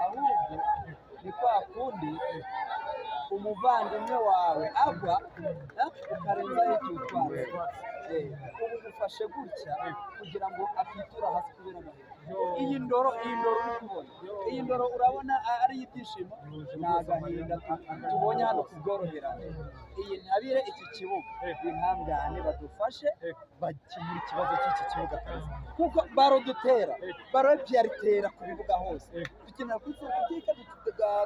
ahubwo ni kwa kundi umuvandimwe wawe agwa ukarenzaho icyo utwara ubu gufashe gutya kugira ngo akitura hasi kubera amahirwe. Iyi ndoro uri kubona, iyi ndoro urabona ari ibyishimo, ni agahinda tubonye hano kubworoherane. Iyi ntabire iki kibuga intambwe badufashe bakemura ikibazo cy'iki kibuga kazi, kuko baro dutera baro byaritera ku bibuga hose, dukenera kuri politike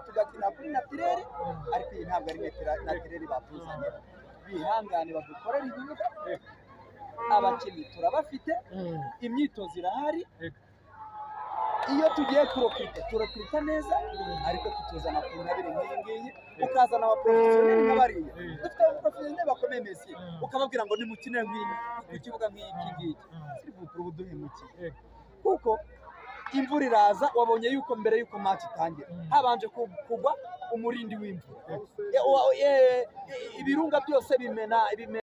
tugakina kuri natirere, ariko iyi ntabwo ari natirere batuzanye. Bihangane badukorera ibibuga, abakinnyi turabafite, imyitozo irahari. Iyo tugiye turokirita neza, ariko tutuzana ku ntabire nk'iyi ngiyi, ukazana abaporofesiyoneri nk'abariya, dufite abaporofesiyoneri bakomeye Messi, ukababwira ngo nimukine ku kibuga nk'iki ngiki, sirivupura ubuduhemukiye. Kuko imvura iraza, wabonye yuko mbere yuko match itangira habanje kugwa umurindi w'imvura, ibirunga byose bimena